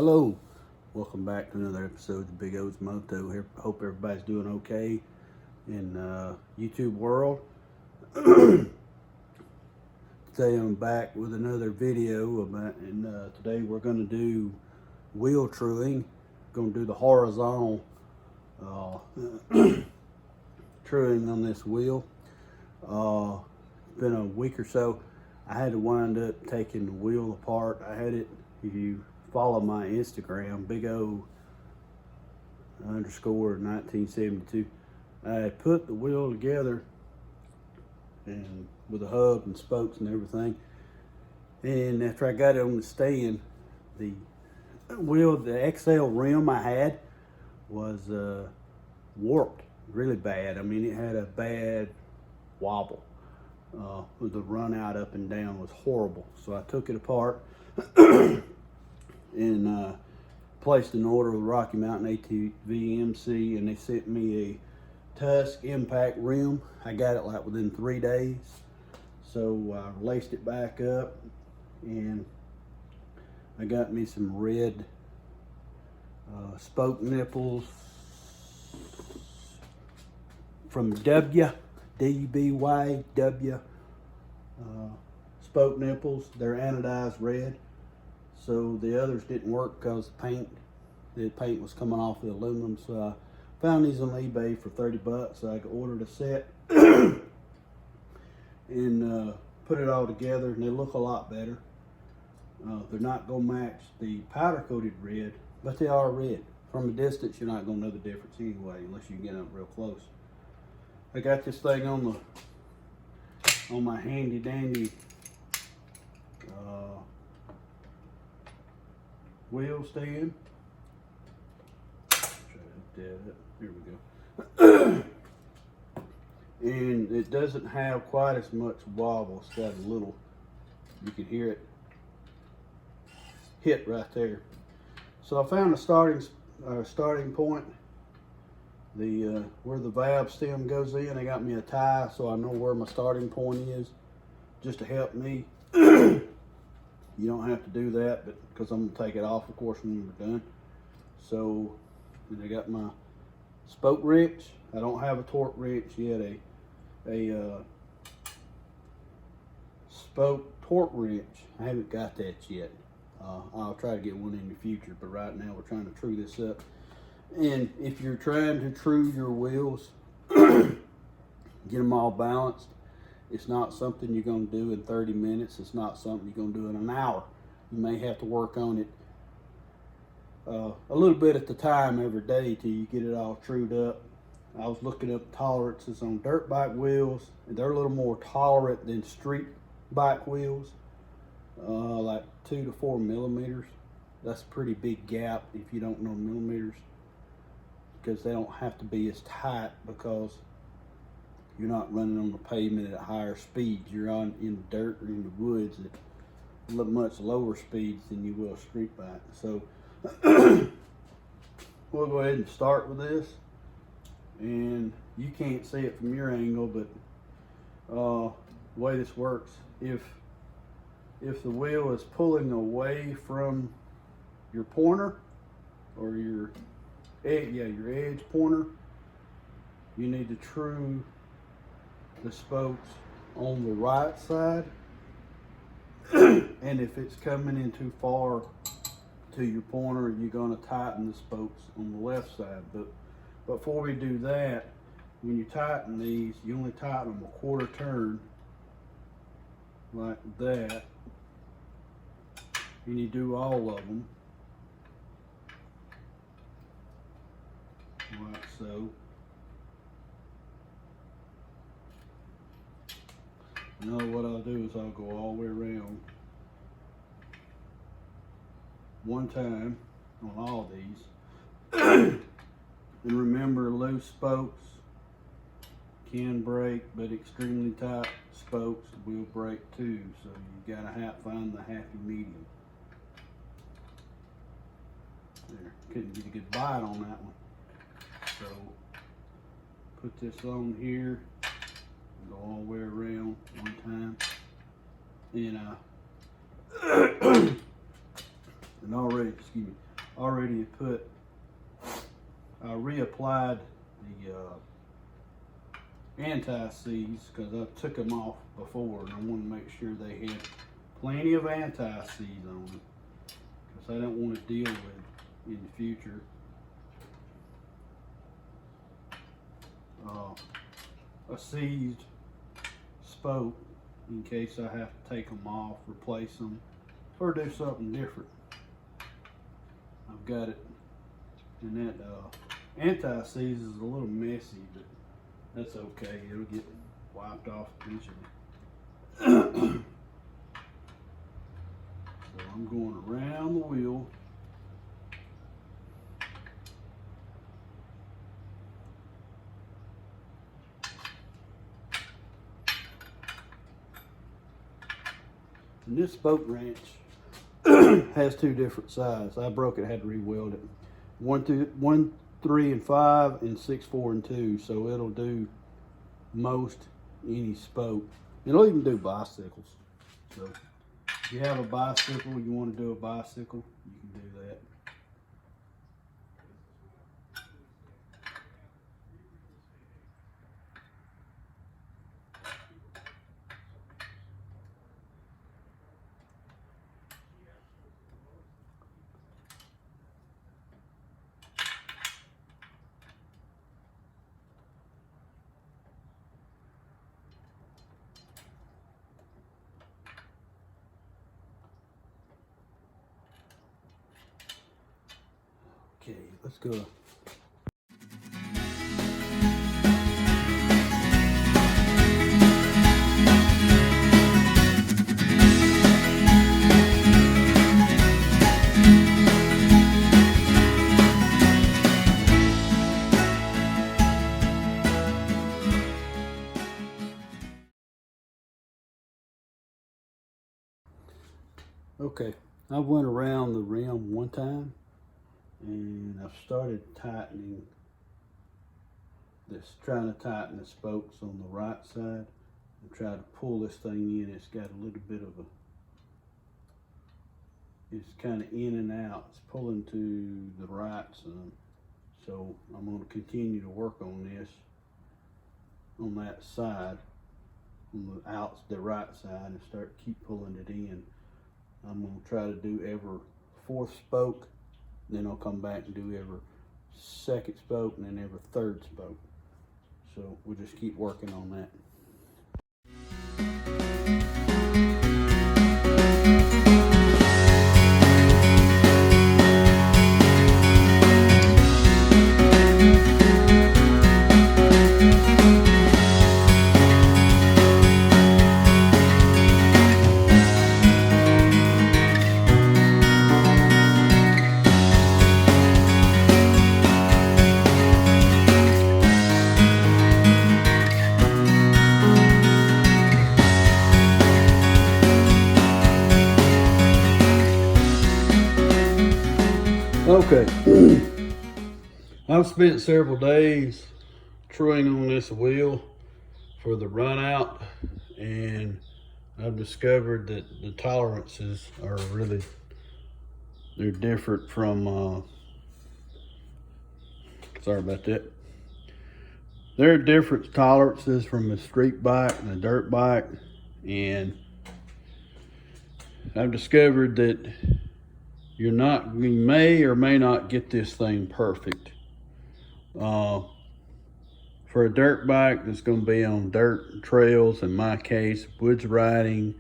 Hello, welcome back to another episode of Big O's Moto. Here, hope everybody's doing okay in YouTube world. Today I'm back with another video about, and today we're going to do wheel truing. Going to do the horizontal truing on this wheel. It's been a week or so. I had to wind up taking the wheel apart. I had it, if you follow my Instagram, Big O underscore 1972. I put the wheel together and with a hub and spokes and everything. And after I got it on the stand, the wheel, the XL rim I had was warped really bad. I mean, it had a bad wobble. The run out up and down was horrible. So I took it apart and placed an order with Rocky Mountain ATV/MC, and they sent me a Tusk impact rim. I got it like within 3 days. So I laced it back up, and I got me some red spoke nipples from DBY spoke nipples. They're anodized red. So the others didn't work because the paint was coming off the aluminum. So I found these on eBay for 30 bucks. So I ordered a set and put it all together, and they look a lot better. They're not gonna match the powder coated red, but they are red. From a distance, you're not gonna know the difference anyway, unless you get up real close. I got this thing on my handy dandy wheel stand. Try to hook that up. Here we go. And it doesn't have quite as much wobble. It's got a little, you can hear it hit right there. So I found a starting point. The where the valve stem goes in, they got me a tie so I know where my starting point is, just to help me. You don't have to do that, but because I'm gonna take it off, of course, when we're done. So then I got my spoke wrench. I don't have a torque wrench yet. A spoke torque wrench. I haven't got that yet. I'll try to get one in the future, but right now we're trying to true this up. And if you're trying to true your wheels, get them all balanced, it's not something you're going to do in 30 minutes. It's not something you're going to do in an hour. You may have to work on it a little bit at the time every day till you get it all trued up. I was looking up tolerances on dirt bike wheels, and they're a little more tolerant than street bike wheels, like 2 to 4 millimeters. That's a pretty big gap if you don't know millimeters, because they don't have to be as tight because you're not running on the pavement at higher speeds. You're on in the dirt or in the woods at much lower speeds than you will street bike. So we'll go ahead and start with this. And you can't see it from your angle, but the way this works, if the wheel is pulling away from your pointer or your edge pointer, you need to true the spokes on the right side. And if it's coming in too far to your pointer, you're going to tighten the spokes on the left side. But before we do that, when you tighten these, you only tighten them a quarter turn like that. And you do all of them like so. Now what I'll do is I'll go all the way around one time on all these. And remember, loose spokes can break, but extremely tight spokes will break too. So you gotta find the happy medium. There, couldn't get a good bite on that one. So put this on here. Go all the way around one time, and and already, excuse me, already put, I reapplied the anti-seize because I took them off before, and I wanted to make sure they had plenty of anti-seize on them because I don't want to deal with in the future. A seized spoke in case I have to take them off, replace them, or do something different. I've got it, and that anti-seize is a little messy, but that's okay. It'll get wiped off eventually. So I'm going around the wheel. And this spoke wrench has two different sides. I broke it, I had to re-weld it. 1, 3, and 5, and 6, 4, and 2. So it'll do most any spoke. It'll even do bicycles. So if you have a bicycle, you want to do a bicycle, you can do that. Okay, let's go. Okay, I went around the rim one time and I've started tightening this, trying to tighten the spokes on the right side and try to pull this thing in. It's got a little bit of it's kind of in and out. It's pulling to the right some. So I'm going to continue to work on this on that side, on the right side, and keep pulling it in. I'm going to try to do every fourth spoke, then I'll come back and do every second spoke, and then every third spoke. So we'll just keep working on that. Okay, I've spent several days truing on this wheel for the run out, and I've discovered that the tolerances are they're different from, sorry about that. There are different tolerances from a street bike and a dirt bike, and I've discovered that you may or may not get this thing perfect. For a dirt bike that's going to be on dirt trails, in my case, woods riding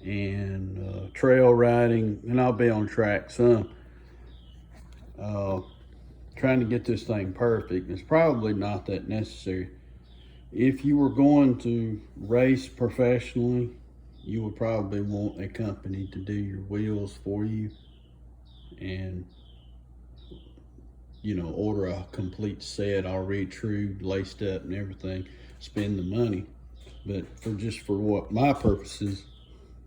and trail riding, and I'll be on track some. Trying to get this thing perfect is probably not that necessary. If you were going to race professionally, you would probably want a company to do your wheels for you and, you know, order a complete set already trued, laced up and everything, spend the money. But for what my purposes,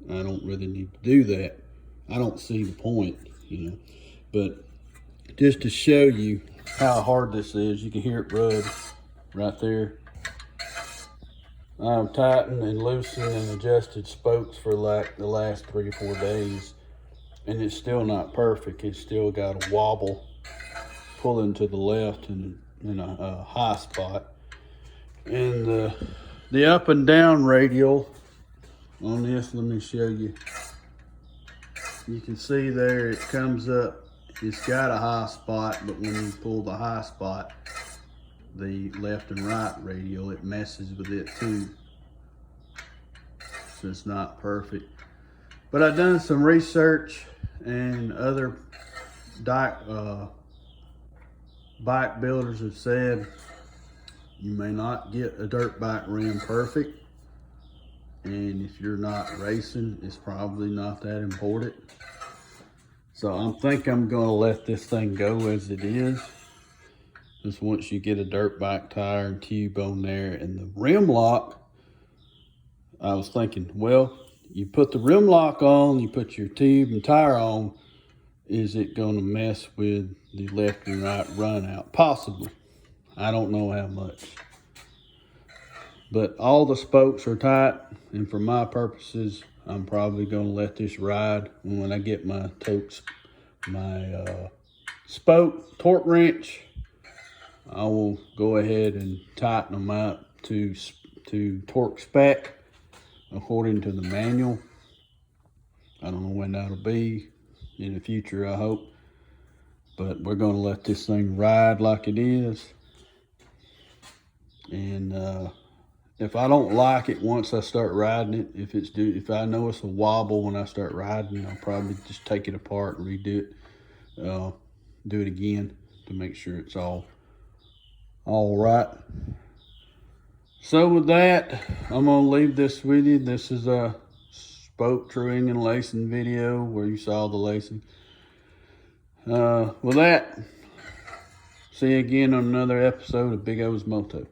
I don't really need to do that. I don't see the point, you know. But just to show you how hard this is, you can hear it rub right there. I've tightened and loosened and adjusted spokes for like the last 3 or 4 days. and it's still not perfect. It's still got a wobble pulling to the left and in a high spot. And the up and down radial on this, let me show you. You can see there it comes up, it's got a high spot, but when you pull the high spot, the left and right radial, it messes with it too. So it's not perfect. But I've done some research, and other bike builders have said you may not get a dirt bike rim perfect. And if you're not racing, it's probably not that important. So I think I'm gonna let this thing go as it is. Just once you get a dirt bike tire and tube on there, and the rim lock, I was thinking, well, you put the rim lock on, you put your tube and tire on, is it gonna mess with the left and right run out? Possibly. I don't know how much. But all the spokes are tight, and for my purposes, I'm probably gonna let this ride. And when I get my spoke torque wrench, I will go ahead and tighten them up to torque spec according to the manual. I don't know when that'll be, in the future, I hope. But we're gonna let this thing ride like it is. And if I don't like it once I start riding it, if I know it's a wobble when I start riding, I'll probably just take it apart and redo it. Do it again to make sure it's all right. So with that, I'm gonna leave this with you. This is a spoke truing and lacing video where you saw the lacing. With that, see you again on another episode of Big O's Moto.